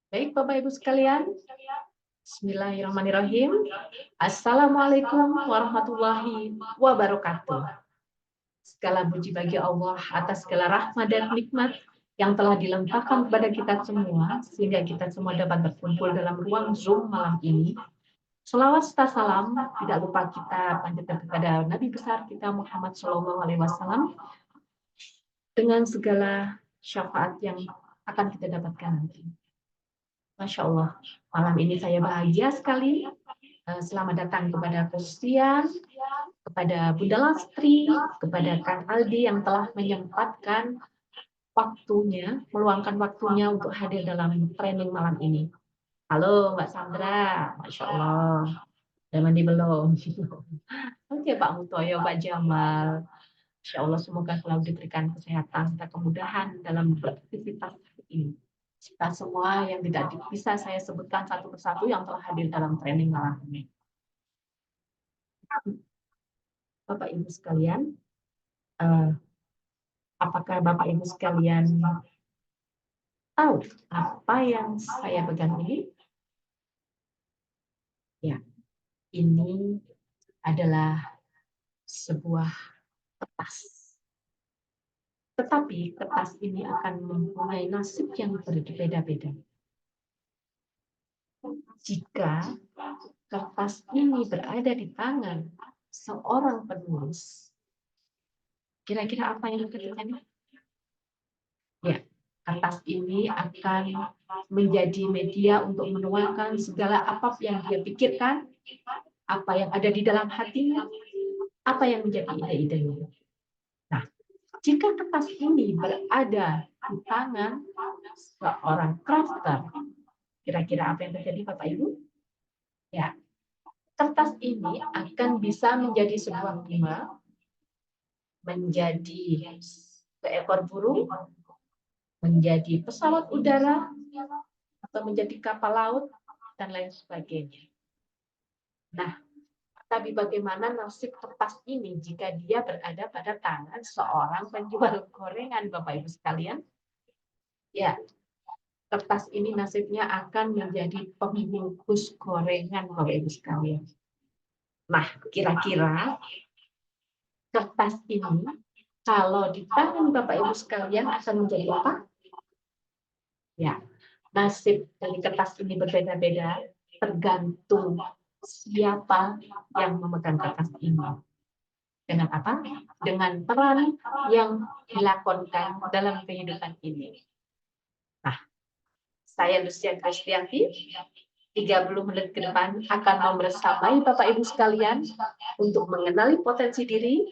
Baik, Bapak Ibu sekalian. Bismillahirrahmanirrahim. Assalamualaikum warahmatullahi wabarakatuh. Segala puji bagi Allah atas segala rahmat dan nikmat yang telah dilimpahkan kepada kita semua, sehingga kita semua dapat berkumpul dalam ruang Zoom malam ini. Selawat serta salam tidak lupa kita panjatkan kepada Nabi besar kita Muhammad SAW dengan segala syafaat yang akan kita dapatkan nanti. Masya Allah, malam ini saya bahagia sekali. Selamat datang kepada Christian, kepada Bunda Lastri, kepada Kang Aldi yang telah menyempatkan waktunya, meluangkan waktunya untuk hadir dalam training malam ini. Halo Mbak Sandra, Masya Allah. Udah mandi belum? Oke Pak Mutoyo, Pak Jamal. Masya Allah, semoga selalu diberikan kesehatan serta kemudahan dalam beraktivitas ini. Kita semua yang tidak bisa saya sebutkan satu persatu yang telah hadir dalam training malam ini. Bapak Ibu sekalian, apakah Bapak Ibu sekalian tahu apa yang saya pegang ini? Ya, ini adalah sebuah kertas. Tetapi kertas ini akan mempunyai nasib yang berbeda-beda. Jika kertas ini berada di tangan seorang penulis, kira-kira apa yang terjadi? Ya, kertas ini akan menjadi media untuk menuangkan segala apa yang dia pikirkan, apa yang ada di dalam hatinya, apa yang menjadi ide-idenya. Nah, jika kertas ini berada di tangan seorang crafter, kira-kira apa yang terjadi Bapak Ibu? Ya, kertas ini akan bisa menjadi sebuah bunga, menjadi seekor burung, menjadi pesawat udara, atau menjadi kapal laut, dan lain sebagainya. Nah, tapi bagaimana nasib kertas ini jika dia berada pada tangan seorang penjual gorengan, Bapak Ibu sekalian? Ya, kertas ini nasibnya akan menjadi pembungkus gorengan, Bapak Ibu sekalian. Nah, kira-kira kertas ini kalau di tangan Bapak Ibu sekalian akan menjadi apa? Ya, nasib dari kertas ini berbeda-beda tergantung siapa yang memegang kertas ini. Dengan apa? Dengan peran yang dilakonkan dalam kehidupan ini. Nah, saya Lucia Kristianti, 30 menit ke depan akan membersamai Bapak Ibu sekalian untuk mengenali potensi diri,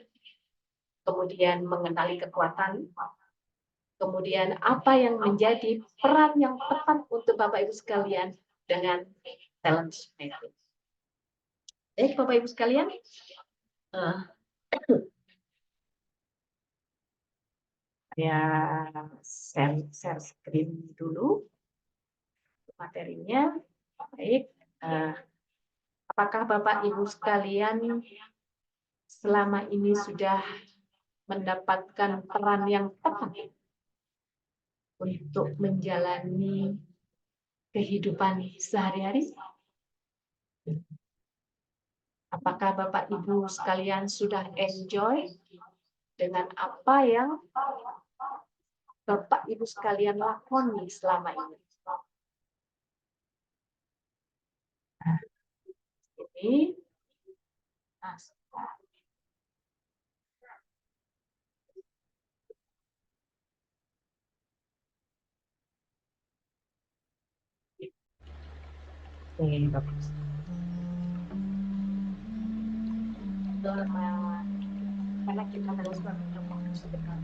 kemudian mengenali kekuatan, kemudian apa yang menjadi peran yang tepat untuk Bapak Ibu sekalian dengan talent mapping. Baik Bapak Ibu sekalian, ya share screen dulu materinya. Baik, apakah Bapak Ibu sekalian selama ini sudah mendapatkan peran yang tepat untuk menjalani kehidupan sehari-hari? Apakah Bapak Ibu sekalian sudah enjoy dengan apa yang Bapak Ibu sekalian lakoni selama ini? Nah, ini Oke, bagus. Karena kita harus memiliki sebentar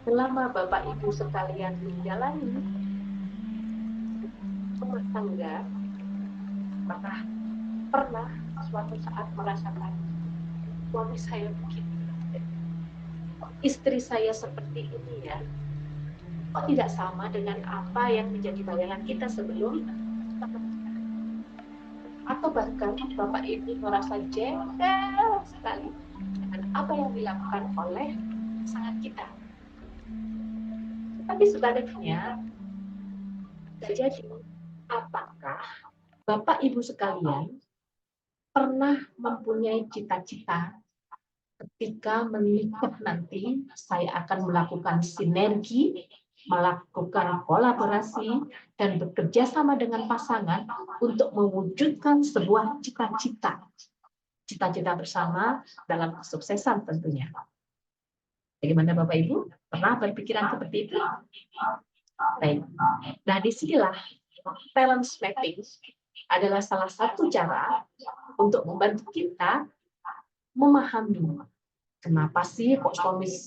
selama Bapak Ibu sekalian menjalani rumah tangga, apakah pernah suatu saat merasakan suami saya begini, istri saya seperti ini ya, kok tidak sama dengan apa yang menjadi bayangan kita sebelum, atau Atau bahkan Bapak Ibu merasa jengkel sekali dengan apa yang dilakukan oleh pasangan kita. Tapi sebaliknya, jadi apakah Bapak Ibu sekalian pernah mempunyai cita-cita ketika menikah nanti saya akan melakukan sinergi, melakukan kolaborasi, dan bekerja sama dengan pasangan untuk mewujudkan sebuah cita-cita. Cita-cita bersama dalam kesuksesan tentunya. Bagaimana Bapak Ibu? Pernah berpikiran seperti itu? Baik. Nah, disinilah balance mapping adalah salah satu cara untuk membantu kita memahami kenapa sih kok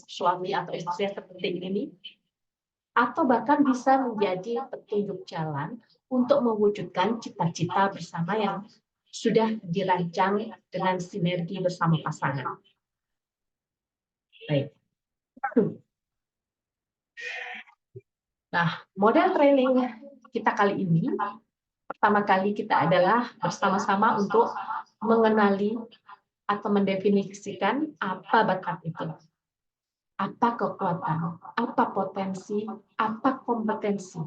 suami atau istri seperti ini, atau bahkan bisa menjadi petunjuk jalan untuk mewujudkan cita-cita bersama yang sudah dirancang dengan sinergi bersama pasangan. Baik. Nah, model training kita kali ini, pertama kali kita adalah bersama-sama untuk mengenali atau mendefinisikan apa bakat itu. Apa kekuatan, apa potensi, apa kompetensi,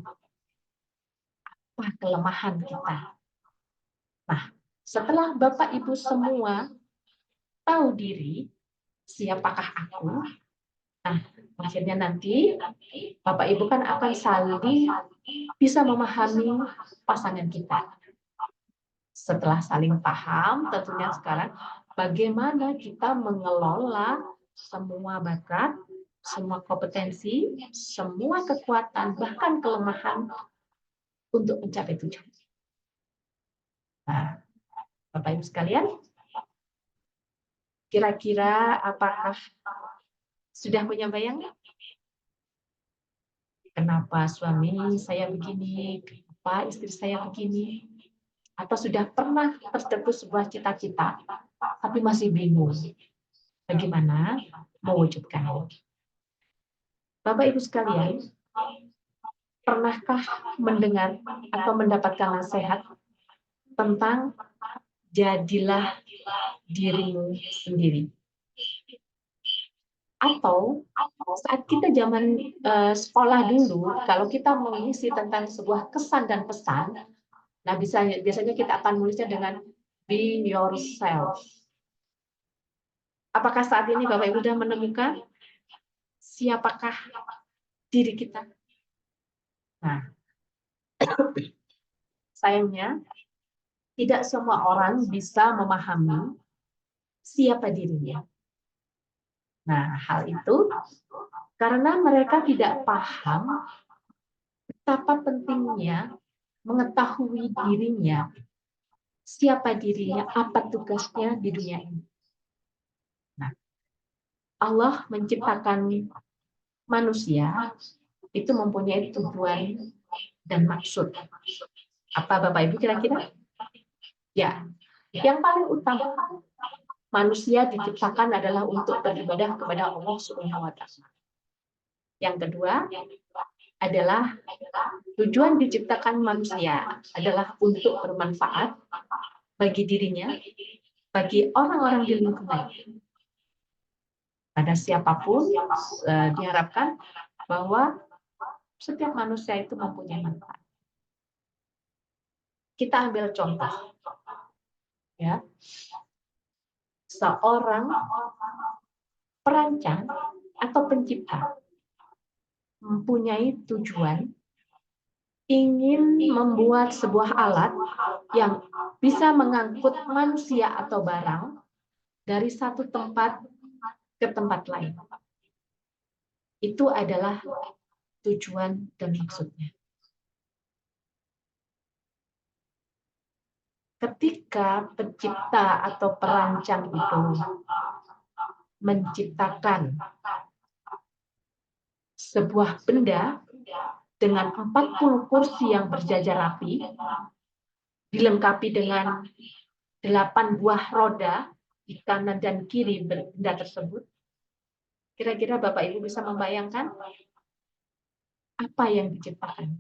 apa kelemahan kita. Nah, setelah Bapak Ibu semua tahu diri, siapakah aku, nah, akhirnya nanti Bapak Ibu kan akan saling bisa memahami pasangan kita. Setelah saling paham, tentunya sekarang bagaimana kita mengelola semua bakat, semua kompetensi, semua kekuatan, bahkan kelemahan untuk mencapai tujuan. Nah, Bapak Ibu sekalian, kira-kira apakah sudah punya bayangan? Kenapa suami saya begini? Kenapa istri saya begini? Atau sudah pernah tercetus sebuah cita-cita, tapi masih bingung bagaimana mewujudkannya? Bapak Ibu sekalian, pernahkah mendengar atau mendapatkan nasihat tentang jadilah dirimu sendiri? Atau saat kita zaman sekolah dulu, kalau kita mengisi tentang sebuah kesan dan pesan, nah biasanya kita akan menulisnya dengan be yourself. Apakah saat ini Bapak Ibu sudah menemukan siapakah diri kita? Nah, sayangnya tidak semua orang bisa memahami siapa dirinya. Nah, hal itu karena mereka tidak paham betapa pentingnya mengetahui dirinya, siapa dirinya, apa tugasnya di dunia ini. Nah, Allah menciptakan manusia itu mempunyai tujuan dan maksud. Apa Bapak Ibu kira-kira? Ya, yang paling utama manusia diciptakan adalah untuk beribadah kepada Allah Subhanahu wa Ta'ala. Yang kedua adalah tujuan diciptakan manusia adalah untuk bermanfaat bagi dirinya, bagi orang-orang di lingkungan. Pada siapapun diharapkan bahwa setiap manusia itu mempunyai manfaat. Kita ambil contoh, ya, seorang perancang atau pencipta mempunyai tujuan ingin membuat sebuah alat yang bisa mengangkut manusia atau barang dari satu tempat ke tempat lain. Itu adalah tujuan dan maksudnya. Ketika pencipta atau perancang itu menciptakan sebuah benda dengan 40 kursi yang berjajar rapi, dilengkapi dengan 8 buah roda di kanan dan kiri benda tersebut, kira-kira Bapak Ibu bisa membayangkan apa yang diciptakan?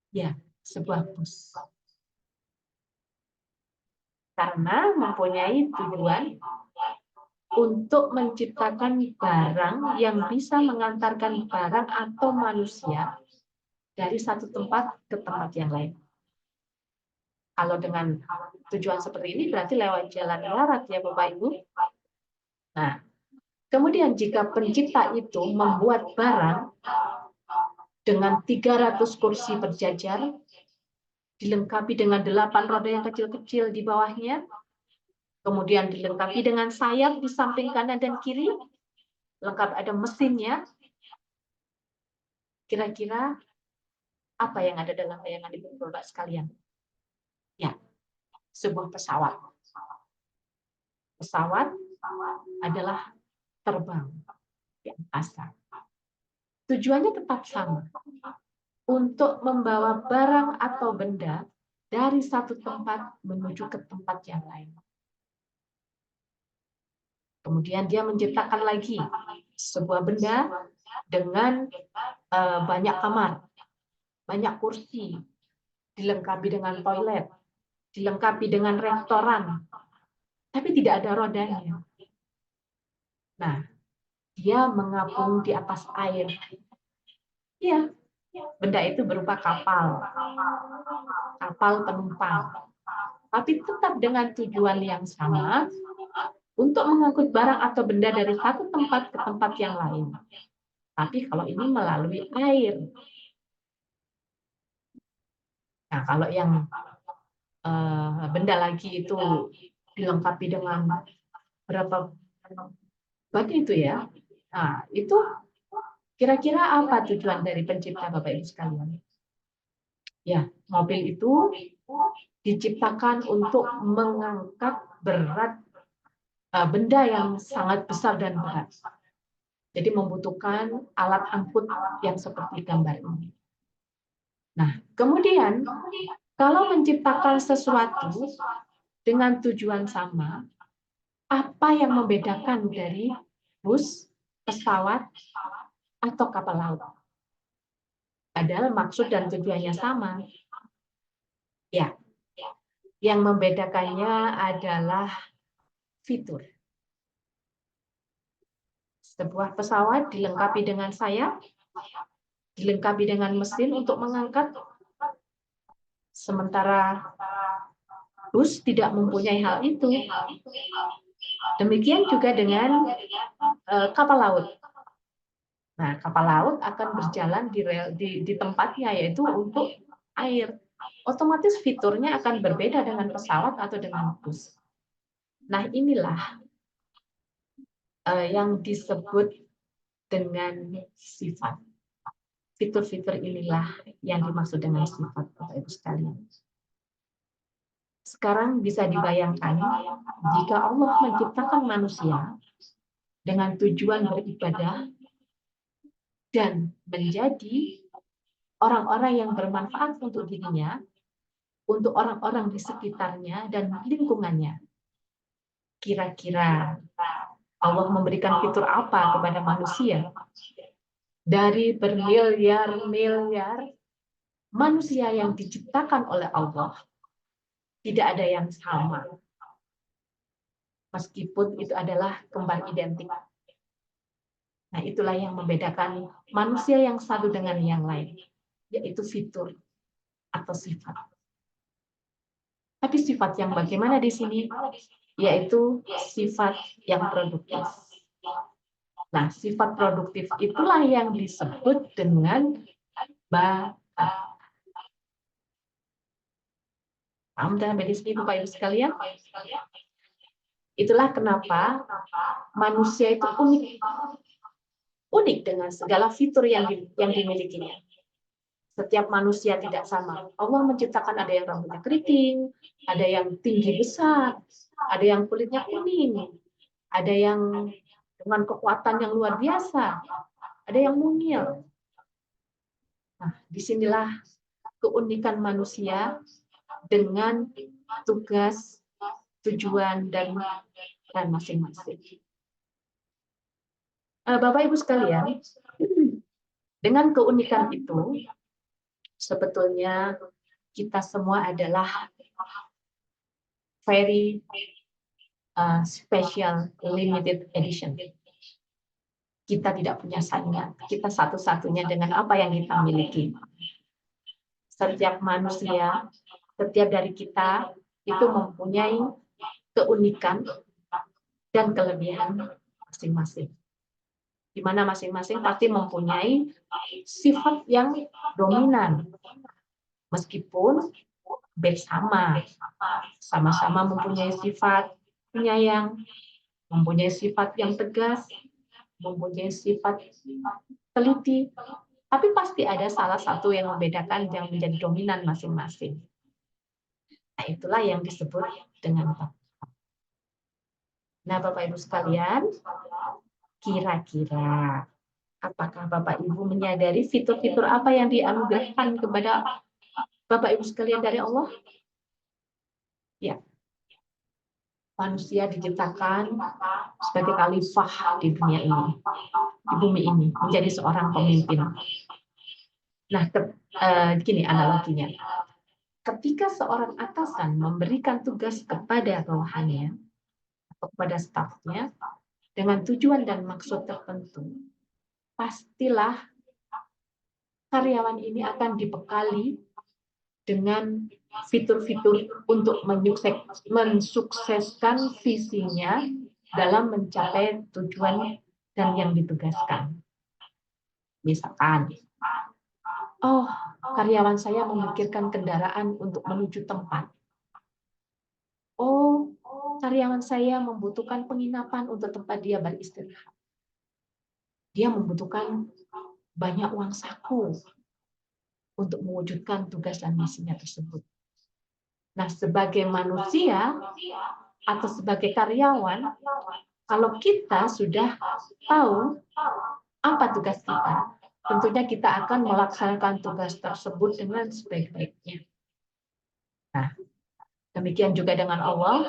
Ya, sebuah bus. karena mempunyai tujuan untuk menciptakan barang yang bisa mengantarkan barang atau manusia dari satu tempat ke tempat yang lain. Kalau dengan tujuan seperti ini berarti lewat jalan darat ya Bapak Ibu. Nah, kemudian jika pencipta itu membuat barang dengan 300 kursi berjajar, dilengkapi dengan 8 roda yang kecil-kecil di bawahnya, kemudian dilengkapi dengan sayap di samping kanan dan kiri, lengkap ada mesinnya. Kira-kira apa yang ada dalam bayangan Ibu Bapak sekalian? Ya, sebuah pesawat. Pesawat adalah terbang di angkasa. Tujuannya tetap sama, untuk membawa barang atau benda dari satu tempat menuju ke tempat yang lain. Kemudian dia menciptakan lagi sebuah benda dengan banyak kamar, banyak kursi, dilengkapi dengan toilet, dilengkapi dengan restoran, tapi tidak ada rodanya. Nah, dia mengapung di atas air. Iya, benda itu berupa kapal penumpang, tapi tetap dengan tujuan yang sama, untuk mengangkut barang atau benda dari satu tempat ke tempat yang lain. Tapi kalau ini melalui air. Nah, kalau yang benda lagi itu dilengkapi dengan berapa batu itu ya. Nah, itu kira-kira apa tujuan dari pencipta Bapak Ibu sekalian? Ya, mobil itu diciptakan untuk mengangkat berat benda yang sangat besar dan berat. Jadi membutuhkan alat angkut yang seperti gambar ini. Nah, kemudian kalau menciptakan sesuatu dengan tujuan sama, apa yang membedakan dari bus, pesawat, atau kapal laut? Padahal maksud dan tujuannya sama. Ya, yang membedakannya adalah fitur. Sebuah pesawat dilengkapi dengan sayap, dilengkapi dengan mesin untuk mengangkat, sementara bus tidak mempunyai hal itu. Demikian juga dengan kapal laut. Nah, kapal laut akan berjalan di tempatnya, yaitu untuk air. Otomatis fiturnya akan berbeda dengan pesawat atau dengan bus. Nah, inilah yang disebut dengan sifat. Fitur-fitur inilah yang dimaksud dengan sifat, Bapak Ibu sekalian. Sekarang bisa dibayangkan jika Allah menciptakan manusia dengan tujuan beribadah dan menjadi orang-orang yang bermanfaat untuk dirinya, untuk orang-orang di sekitarnya dan lingkungannya. Kira-kira Allah memberikan fitur apa kepada manusia? Dari bermiliar-miliar manusia yang diciptakan oleh Allah, tidak ada yang sama. Meskipun itu adalah kembar identik. Nah, itulah yang membedakan manusia yang satu dengan yang lain, yaitu fitur atau sifat. Tapi sifat yang bagaimana di sini? Yaitu sifat yang produktif. Nah, sifat produktif itulah yang disebut dengan bakat. Paham sampai di sini, Bapak Ibu sekalian? Itulah kenapa manusia itu unik. Unik dengan segala fitur yang dimilikinya. Setiap manusia tidak sama. Allah menciptakan ada yang rambutnya keriting, ada yang tinggi besar, ada yang kulitnya kuning, ada yang dengan kekuatan yang luar biasa, ada yang mungil. Nah, disinilah keunikan manusia dengan tugas, tujuan, dan masing-masing. Bapak Ibu sekalian, dengan keunikan itu, sebetulnya kita semua adalah very special limited edition. Kita tidak punya saingan, kita satu-satunya dengan apa yang kita miliki. Setiap manusia, setiap dari kita itu mempunyai keunikan dan kelebihan masing-masing. Di mana masing-masing pasti mempunyai sifat yang dominan. Meskipun bersama, sama-sama mempunyai sifat penyayang, mempunyai sifat yang tegas, mempunyai sifat teliti, tapi pasti ada salah satu yang membedakan, yang menjadi dominan masing-masing. Nah, itulah yang disebut dengan bakat. Nah, Bapak Ibu sekalian, kira-kira apakah Bapak Ibu menyadari fitur-fitur apa yang dianugerahkan kepada Bapak Ibu sekalian dari Allah? Ya, manusia diciptakan sebagai khalifah di dunia ini, di bumi ini, menjadi seorang pemimpin. Nah, gini analoginya. Ketika seorang atasan memberikan tugas kepada bawahannya atau kepada stafnya dengan tujuan dan maksud tertentu, pastilah karyawan ini akan dibekali dengan fitur-fitur untuk mensukseskan visinya dalam mencapai tujuan dan yang ditugaskan. Misalkan, oh, karyawan saya memikirkan kendaraan untuk menuju tempat. Oh, karyawan saya membutuhkan penginapan untuk tempat dia beristirahat. Dia membutuhkan banyak uang saku untuk mewujudkan tugas dan misinya tersebut. Nah, sebagai manusia atau sebagai karyawan, kalau kita sudah tahu apa tugas kita, tentunya kita akan melaksanakan tugas tersebut dengan sebaik-baiknya. Nah, demikian juga dengan Allah,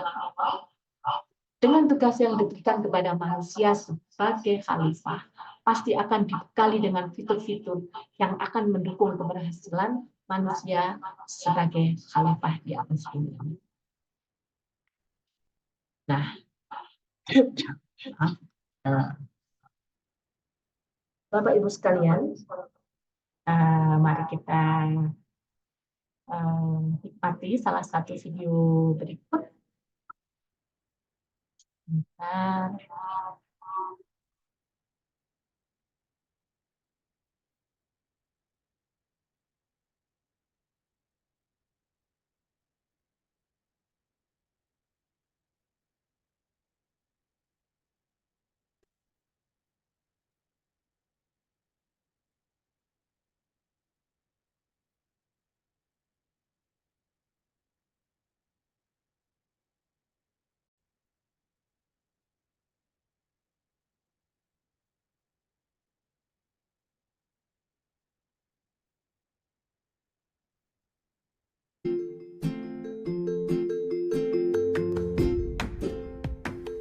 dengan tugas yang diberikan kepada manusia sebagai khalifah, pasti akan dibekali dengan fitur-fitur yang akan mendukung keberhasilan manusia sebagai khalifah di atas bumi ini. Nah, Bapak Ibu sekalian, mari kita nikmati salah satu video berikut. Bentar.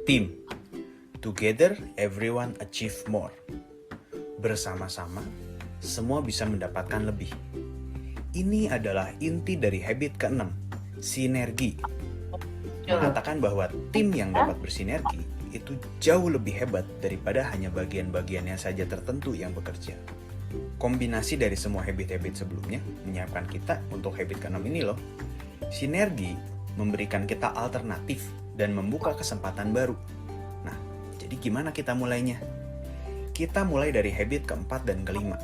Team. Together, everyone achieve more. Bersama-sama, semua bisa mendapatkan lebih. Ini adalah inti dari habit ke-6, sinergi. Mengatakan bahwa tim yang dapat bersinergi itu jauh lebih hebat daripada hanya bagian-bagiannya saja tertentu yang bekerja. Kombinasi dari semua habit-habit sebelumnya menyiapkan kita untuk habit ke-6 ini loh. Sinergi memberikan kita alternatif dan membuka kesempatan baru. Nah, jadi gimana kita mulainya? Kita mulai dari habit keempat dan kelima.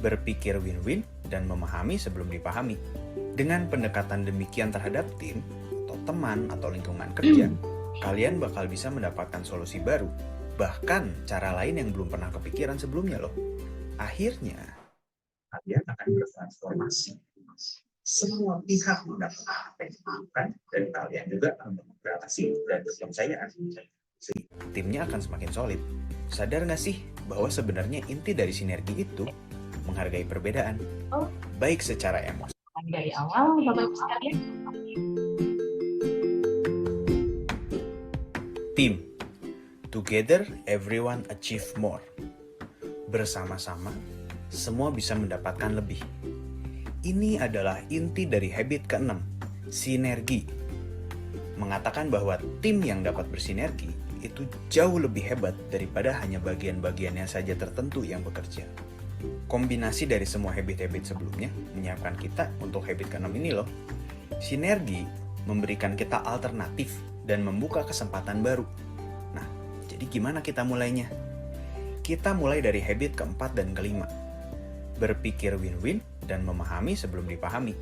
Berpikir win-win dan memahami sebelum dipahami. Dengan pendekatan demikian terhadap tim, atau teman, atau lingkungan kerja, kalian bakal bisa mendapatkan solusi baru. Bahkan cara lain yang belum pernah kepikiran sebelumnya loh. Akhirnya, kalian akan bertransformasi. Semua pihak mendapat apa yang dibutuhkan dan kalian juga akan berhasil dan kepercayaan. Timnya akan semakin solid. Sadar nggak sih bahwa sebenarnya inti dari sinergi itu menghargai perbedaan, baik secara emosi. Dari awal, Bapak Ibu sekalian. Tim. Together, everyone achieve more. Bersama-sama, semua bisa mendapatkan lebih. Ini adalah inti dari habit ke-6, sinergi. mengatakan bahwa tim yang dapat bersinergi itu jauh lebih hebat daripada hanya bagian-bagiannya saja tertentu yang bekerja. Kombinasi dari semua habit-habit sebelumnya menyiapkan kita untuk habit ke-6 ini loh. Sinergi memberikan kita alternatif dan membuka kesempatan baru. Nah, jadi gimana kita mulainya? Kita mulai dari habit keempat dan kelima. Berpikir win-win dan memahami sebelum dipahami.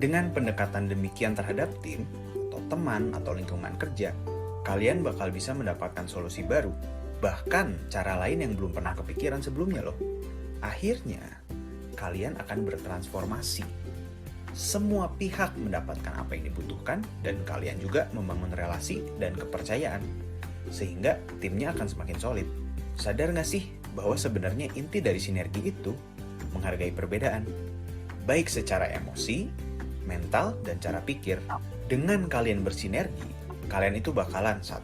Dengan pendekatan demikian terhadap tim, atau teman, atau lingkungan kerja, kalian bakal bisa mendapatkan solusi baru, bahkan cara lain yang belum pernah kepikiran sebelumnya loh. Akhirnya, kalian akan bertransformasi. Semua pihak mendapatkan apa yang dibutuhkan, dan kalian juga membangun relasi dan kepercayaan, sehingga timnya akan semakin solid. Sadar nggak sih bahwa sebenarnya inti dari sinergi itu menghargai perbedaan, baik secara emosi, mental, dan cara pikir. Dengan kalian bersinergi, kalian itu bakalan 1.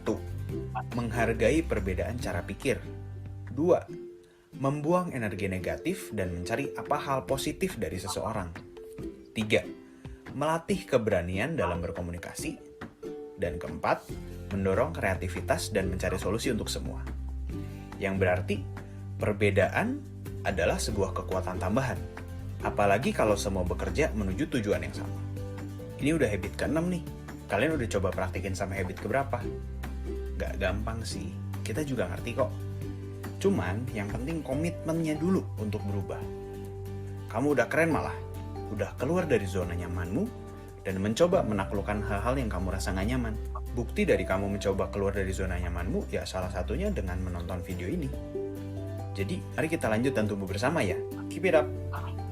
Menghargai perbedaan cara pikir. 2. Membuang energi negatif dan mencari apa hal positif dari seseorang. 3. Melatih keberanian dalam berkomunikasi. Dan keempat, mendorong kreativitas dan mencari solusi untuk semua. Yang berarti, perbedaan adalah sebuah kekuatan tambahan. Apalagi kalau semua bekerja menuju tujuan yang sama. Ini udah habit ke-6 nih. Kalian udah coba praktikin sama habit keberapa? Gak gampang sih, kita juga ngerti kok. Cuman yang penting komitmennya dulu untuk berubah. Kamu udah keren malah, udah keluar dari zona nyamanmu dan mencoba menaklukkan hal-hal yang kamu rasa gak nyaman. Bukti dari kamu mencoba keluar dari zona nyamanmu ya salah satunya dengan menonton video ini. Jadi mari kita lanjut dan tumbuh bersama ya. Keep it up.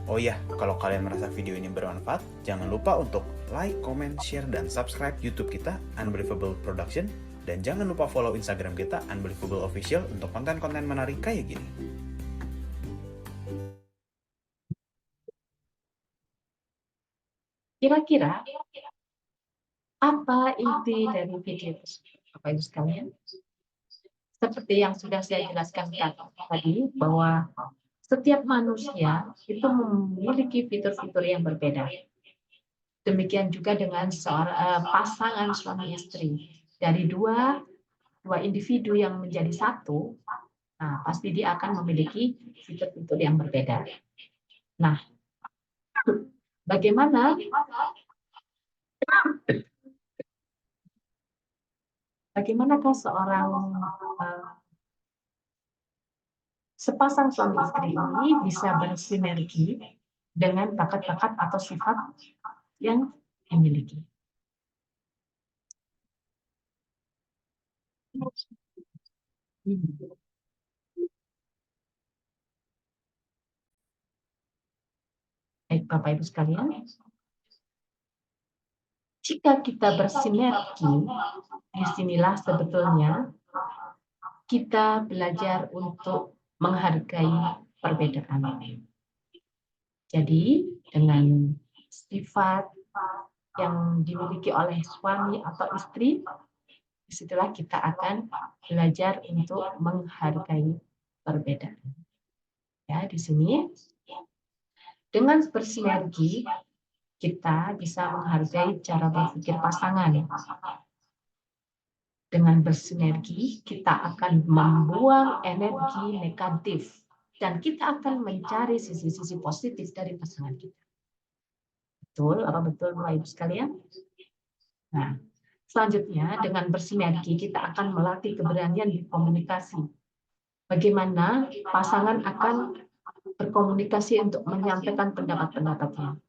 Oh ya, kalau kalian merasa video ini bermanfaat, jangan lupa untuk like, comment, share, dan subscribe YouTube kita Unbelievable Production. Dan jangan lupa follow Instagram kita Unbelievable Official untuk konten-konten menarik kayak gini. Kira-kira apa inti dari video tersebut, Bapak Ibu sekalian? Seperti yang sudah saya jelaskan tadi, bahwa setiap manusia itu memiliki fitur-fitur yang berbeda. Demikian juga dengan pasangan suami istri. Dari dua individu yang menjadi satu, nah pasti dia akan memiliki fitur-fitur yang berbeda. Nah, bagaimanakah seorang sepasang suami istri ini bisa bersinergi dengan bakat-bakat atau sifat yang dimiliki? Baik, Bapak Ibu sekalian, jika kita bersinergi, disinilah sebetulnya kita belajar untuk menghargai perbedaan. Jadi, dengan sifat yang dimiliki oleh suami atau istri, disitulah kita akan belajar untuk menghargai perbedaan. Ya, di sini dengan bersinergi kita bisa menghargai cara berpikir pasangan. Dengan bersinergi kita akan membuang energi negatif dan kita akan mencari sisi-sisi positif dari pasangan kita. Betul? Apa betul, Bapak Ibu sekalian? Nah, selanjutnya dengan bersinergi kita akan melatih keberanian berkomunikasi. Bagaimana pasangan akan berkomunikasi untuk menyampaikan pendapat-pendapatnya.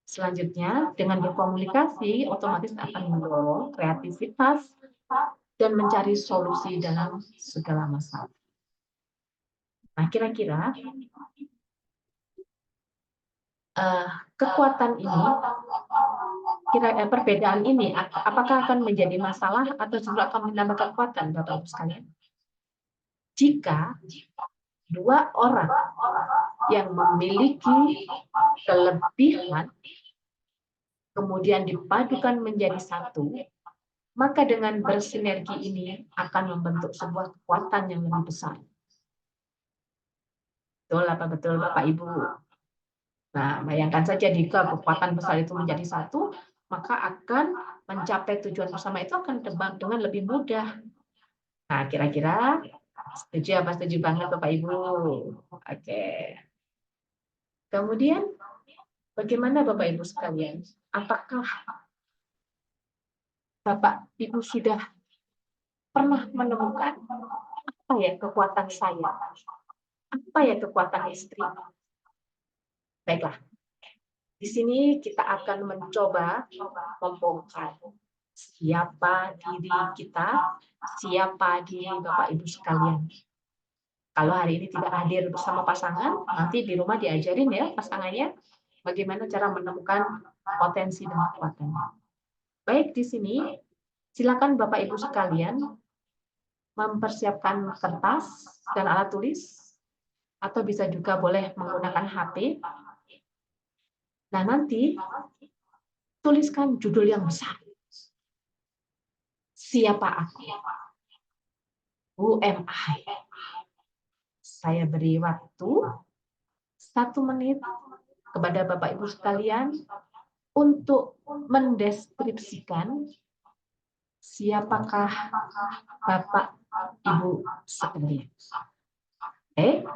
Selanjutnya, dengan berkomunikasi otomatis akan mendorong kreativitas dan mencari solusi dalam segala masalah. Nah, kira-kira kekuatan ini, perbedaan ini, apakah akan menjadi masalah atau juga akan menambah kekuatan, Bapak Ibu sekalian? Jika dua orang yang memiliki kelebihan kemudian dipadukan menjadi satu, maka dengan bersinergi ini akan membentuk sebuah kekuatan yang lebih besar. Betul apa betul, Bapak Ibu? Nah, bayangkan saja jika kekuatan besar itu menjadi satu, maka akan mencapai tujuan bersama itu akan dengan lebih mudah. Nah, kira-kira setuju apa setuju banget Bapak Ibu? Oke. Kemudian bagaimana Bapak Ibu sekalian? Apakah Bapak Ibu sudah pernah menemukan apa ya kekuatan saya? Apa ya kekuatan istri? Baiklah. Di sini kita akan mencoba membongkar siapa diri kita, siapa diri Bapak Ibu sekalian. Kalau hari ini tidak hadir bersama pasangan, nanti di rumah diajarin ya pasangannya bagaimana cara menemukan potensi dan kekuatannya. Baik, di sini silakan Bapak Ibu sekalian mempersiapkan kertas dan alat tulis, atau bisa juga boleh menggunakan HP. Nah, nanti tuliskan judul yang besar. Siapa aku? Who am I? Saya beri waktu 1 menit kepada Bapak Ibu sekalian untuk mendeskripsikan siapakah Bapak Ibu sekalian. Oke?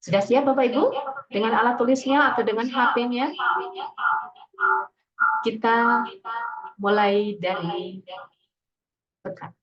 Sudah siap Bapak Ibu? Dengan alat tulisnya atau dengan HP-nya? Kita mulai dari sekarang.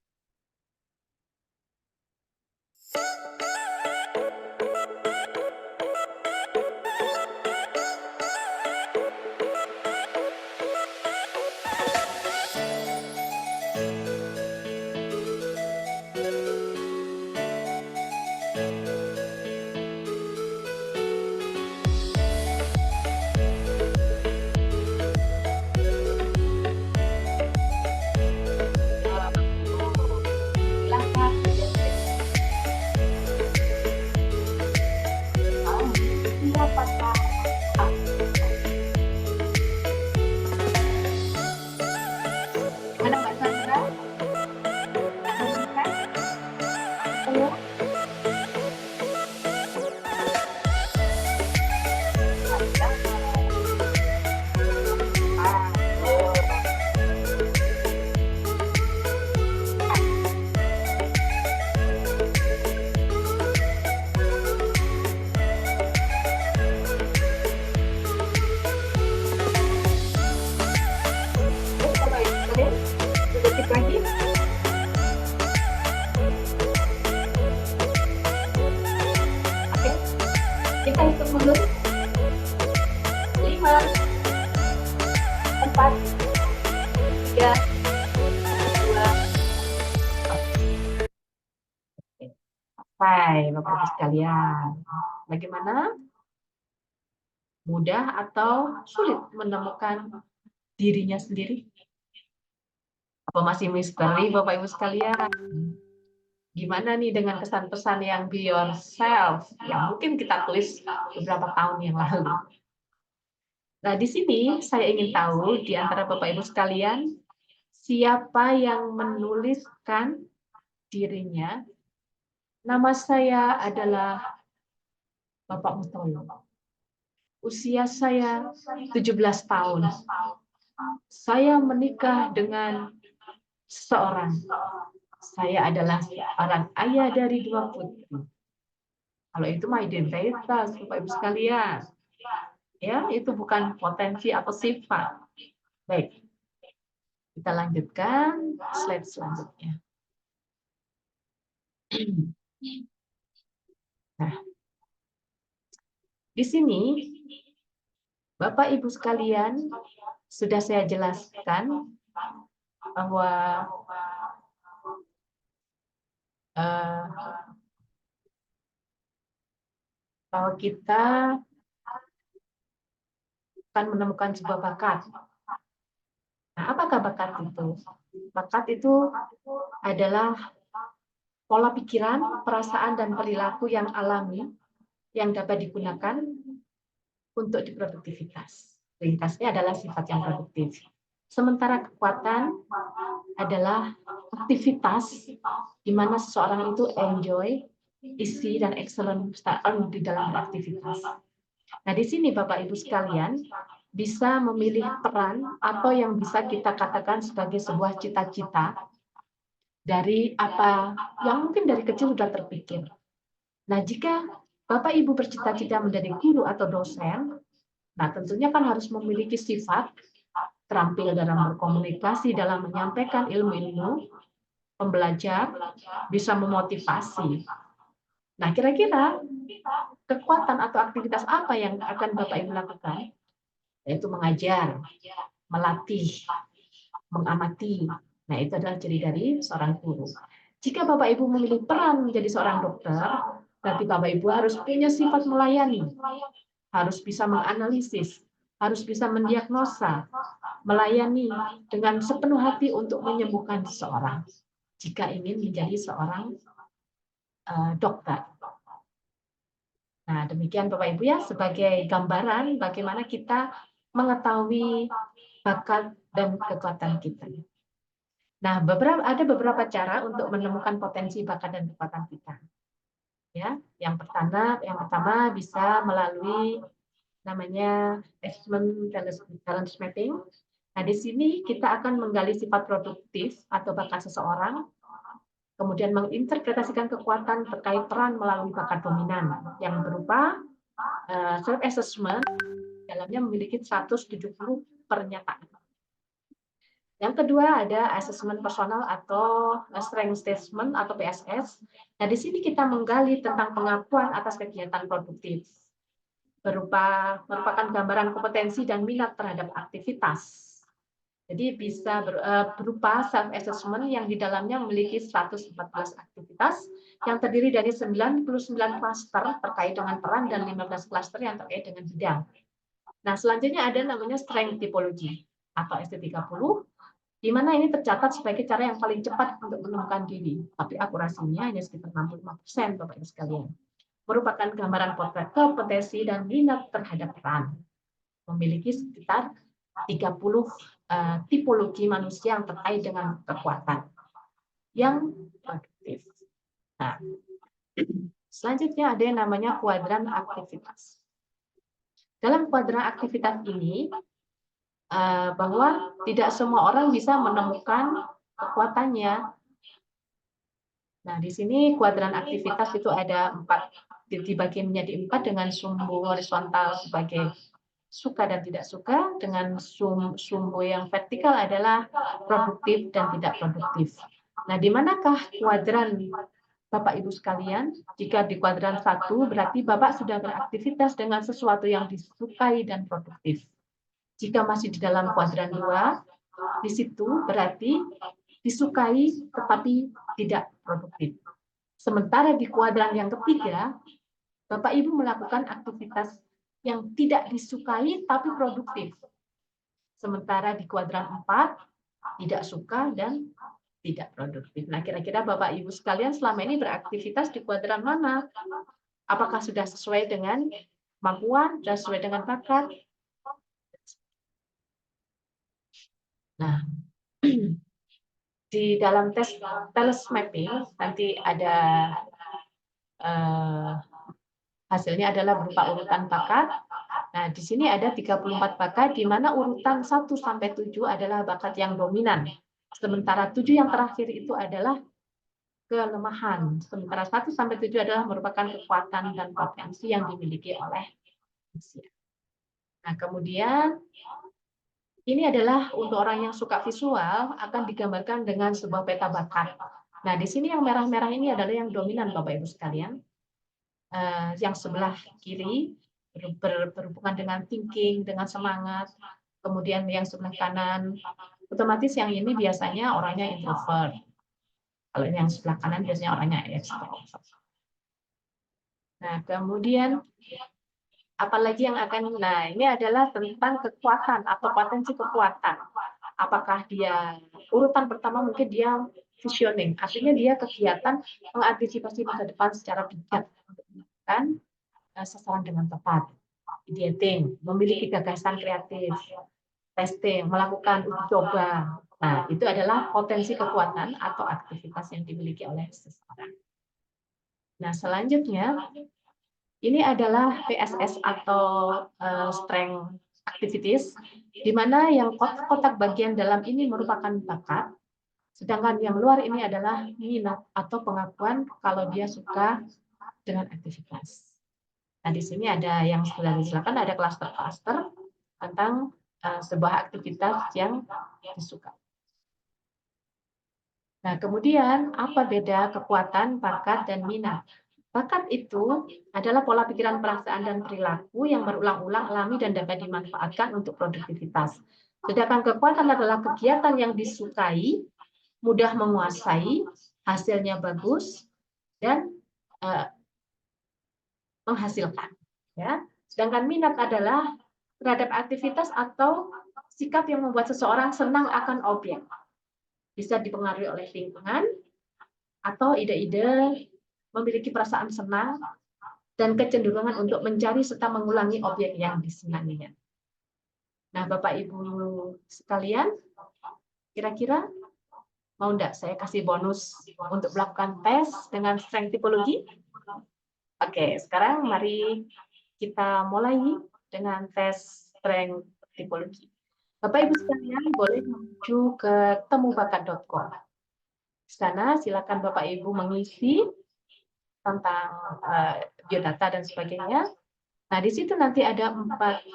Kita hitung mundur. 5, 4, 3, 2, 1. Baik, Bapak Ibu sekalian. Bagaimana? Mudah atau sulit menemukan dirinya sendiri? Apa masih misteri, Bapak Ibu sekalian? Gimana nih dengan kesan-pesan yang be yourself yang mungkin kita tulis beberapa tahun yang lalu? Nah, di sini saya ingin tahu di antara Bapak Ibu sekalian, siapa yang menuliskan dirinya? Nama saya adalah Bapak Mutoyo. Usia saya 17 tahun. Saya menikah dengan seseorang. Saya adalah seorang ayah dari 2 putri. Kalau itu mah identitas, Bapak Ibu sekalian. Ya, itu bukan potensi atau sifat. Baik. Kita lanjutkan slide selanjutnya. Nah, di sini Bapak Ibu sekalian sudah saya jelaskan bahwa bahwa kita akan menemukan sebuah bakat. Nah, apakah bakat itu? Bakat itu adalah pola pikiran, perasaan, dan perilaku yang alami yang dapat digunakan untuk diproduktivitas. Ringkasnya adalah sifat yang produktif. Sementara kekuatan adalah aktivitas di mana seseorang itu enjoy, isi, dan excellent di dalam beraktivitas. Nah, di sini Bapak Ibu sekalian, bisa memilih peran atau yang bisa kita katakan sebagai sebuah cita-cita dari apa yang mungkin dari kecil sudah terpikir. Nah, jika Bapak Ibu bercita-cita menjadi guru atau dosen, nah tentunya kan harus memiliki sifat terampil dalam berkomunikasi, dalam menyampaikan ilmu-ilmu, pembelajar, bisa memotivasi. Nah, kira-kira kekuatan atau aktivitas apa yang akan Bapak Ibu lakukan? Yaitu mengajar, melatih, mengamati. Nah, itu adalah ciri dari seorang guru. Jika Bapak Ibu memilih peran menjadi seorang dokter, berarti Bapak Ibu harus punya sifat melayani, harus bisa menganalisis, harus bisa mendiagnosa, melayani dengan sepenuh hati untuk menyembuhkan seseorang. Jika ingin menjadi seorang dokter. Nah, demikian Bapak Ibu ya, sebagai gambaran bagaimana kita mengetahui bakat dan kekuatan kita. Nah, ada beberapa cara untuk menemukan potensi bakat dan kekuatan kita. Ya, yang pertama bisa melalui namanya assessment talent mapping. Nah, di sini kita akan menggali sifat produktif atau bakat seseorang, kemudian menginterpretasikan kekuatan terkait peran melalui bakat dominan yang berupa self assessment, dalamnya memiliki 170 pernyataan. Yang kedua ada asesmen personal atau strength assessment atau PSS. Nah, di sini kita menggali tentang pengakuan atas kegiatan produktif, merupakan gambaran kompetensi dan minat terhadap aktivitas. Jadi bisa berupa self assessment yang di dalamnya memiliki 114 aktivitas yang terdiri dari 99 klaster terkait dengan peran dan 15 klaster yang terkait dengan bidang. Nah, selanjutnya ada namanya strength typology atau ST30, di mana ini tercatat sebagai cara yang paling cepat untuk menemukan diri, tapi akurasinya hanya sekitar 65%, Bapak Ibu sekalian. Merupakan gambaran potret kompetensi dan minat terhadap peran. Memiliki sekitar 30 tipologi manusia yang terkait dengan kekuatan yang produktif. Nah, selanjutnya ada yang namanya kuadran aktivitas. Dalam kuadran aktivitas ini, bahwa tidak semua orang bisa menemukan kekuatannya. Nah, di sini kuadran aktivitas itu ada 4, dibagi menjadi 4 dengan sumbu horizontal sebagai suka dan tidak suka, dengan sumbu yang vertikal adalah produktif dan tidak produktif. Nah, di manakah kuadran Bapak Ibu sekalian? Jika di kuadran 1 berarti Bapak sudah beraktivitas dengan sesuatu yang disukai dan produktif. Jika masih di dalam kuadran 2, di situ berarti disukai tetapi tidak produktif. Sementara di kuadran yang ketiga, Bapak Ibu melakukan aktivitas yang tidak disukai tapi produktif. Sementara di kuadran 4, tidak suka dan tidak produktif. Nah, kira-kira Bapak Ibu sekalian selama ini beraktivitas di kuadran mana? Apakah sudah sesuai dengan kemampuan, sudah sesuai dengan bakat? Nah, di dalam tes talent mapping nanti ada hasilnya adalah berupa urutan bakat. Nah, di sini ada 34 bakat, di mana urutan 1 sampai 7 adalah bakat yang dominan. Sementara 7 yang terakhir itu adalah kelemahan. Sementara 1 sampai 7 adalah merupakan kekuatan dan potensi yang dimiliki oleh manusia. Nah, kemudian ini adalah untuk orang yang suka visual, akan digambarkan dengan sebuah peta bakat. Nah, di sini yang merah-merah ini adalah yang dominan, Bapak Ibu sekalian. Yang sebelah kiri berhubungan dengan thinking, dengan semangat. Kemudian yang sebelah kanan, otomatis yang ini biasanya orangnya introvert. Kalau yang sebelah kanan biasanya orangnya extrovert. Nah, kemudian apalagi yang akan, nah ini adalah tentang kekuatan atau potensi kekuatan. Apakah dia, urutan pertama mungkin dia visioning, artinya dia kegiatan mengantisipasi masa depan secara bijak untuk melakukan sasaran dengan tepat. Ideating, memiliki gagasan kreatif, testing, melakukan uji coba. Nah, itu adalah potensi kekuatan atau aktivitas yang dimiliki oleh seseorang. Nah, selanjutnya ini adalah PSS atau strength activities, di mana yang kotak-kotak bagian dalam ini merupakan bakat, sedangkan yang luar ini adalah minat atau pengakuan kalau dia suka dengan aktivitas. Nah, di sini ada yang sudah disilakan, ada klaster-klaster tentang sebuah aktivitas yang disuka. Nah, kemudian apa beda kekuatan, bakat, dan minat? Bakat itu adalah pola pikiran, perasaan, dan perilaku yang berulang-ulang alami dan dapat dimanfaatkan untuk produktivitas. Sedangkan kekuatan adalah kegiatan yang disukai, mudah menguasai, hasilnya bagus, dan menghasilkan. Ya. Sedangkan minat adalah terhadap aktivitas atau sikap yang membuat seseorang senang akan objek. Bisa dipengaruhi oleh lingkungan atau ide-ide, memiliki perasaan senang dan kecenderungan untuk mencari serta mengulangi objek yang disenanginya. Nah, Bapak Ibu sekalian, kira-kira mau enggak saya kasih bonus untuk melakukan tes dengan strength tipologi? Oke, sekarang mari kita mulai dengan tes strength tipologi. Bapak Ibu sekalian boleh menuju ke temubakat.com. Di sana silakan Bapak Ibu mengisi tentang biodata dan sebagainya. Nah, di situ nanti ada empat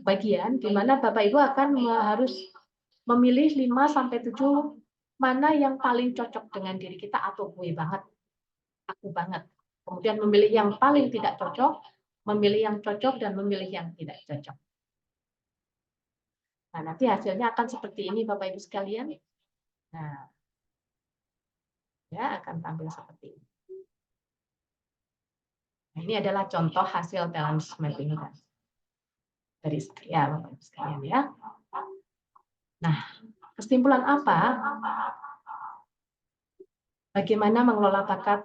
bagian di mana Bapak Ibu akan harus memilih 5 sampai 7 mana yang paling cocok dengan diri kita atau gue banget, aku banget. Kemudian memilih yang paling tidak cocok, memilih yang cocok, dan memilih yang tidak cocok. Nah, nanti hasilnya akan seperti ini Bapak Ibu sekalian. Nah, ya akan tampil seperti ini. Nah, ini adalah contoh hasil balance mapping dari saya Bapak Ibu sekalian ya. Nah, kesimpulan apa? Bagaimana mengelola bakat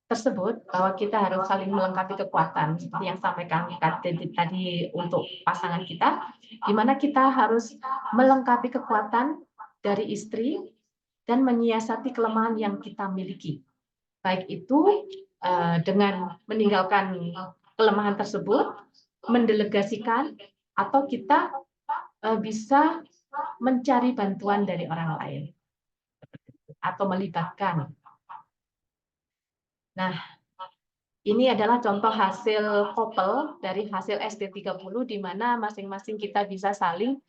tersebut, bahwa kita harus saling melengkapi kekuatan seperti yang sampaikan tadi untuk pasangan kita, di mana kita harus melengkapi kekuatan dari istri dan menyiasati kelemahan yang kita miliki, baik itu dengan meninggalkan kelemahan tersebut, mendelegasikan, atau kita bisa mencari bantuan dari orang lain atau melibatkan. Nah, ini adalah contoh hasil couple dari hasil ST30 di mana masing-masing kita bisa saling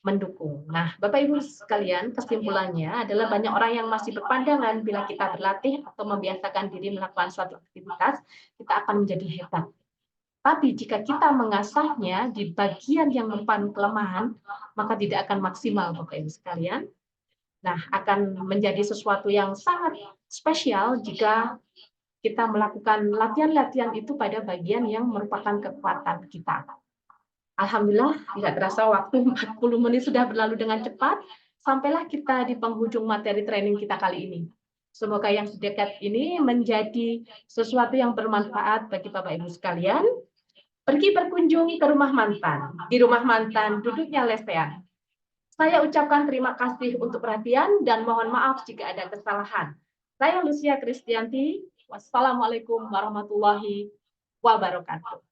mendukung. Nah, Bapak Ibu sekalian, kesimpulannya adalah banyak orang yang masih berpandangan bila kita berlatih atau membiasakan diri melakukan suatu aktivitas, kita akan menjadi hebat. Tapi jika kita mengasahnya di bagian yang merupakan kelemahan, maka tidak akan maksimal, Bapak Ibu sekalian. Nah, akan menjadi sesuatu yang sangat spesial jika kita melakukan latihan-latihan itu pada bagian yang merupakan kekuatan kita. Alhamdulillah, tidak terasa waktu 40 menit sudah berlalu dengan cepat. Sampailah kita di penghujung materi training kita kali ini. Semoga yang sedekat ini menjadi sesuatu yang bermanfaat bagi Bapak Ibu sekalian. Pergi berkunjung ke rumah mantan. Di rumah mantan duduknya lesehan. Saya ucapkan terima kasih untuk perhatian dan mohon maaf jika ada kesalahan. Saya Lucia Kristianti. Wassalamualaikum warahmatullahi wabarakatuh.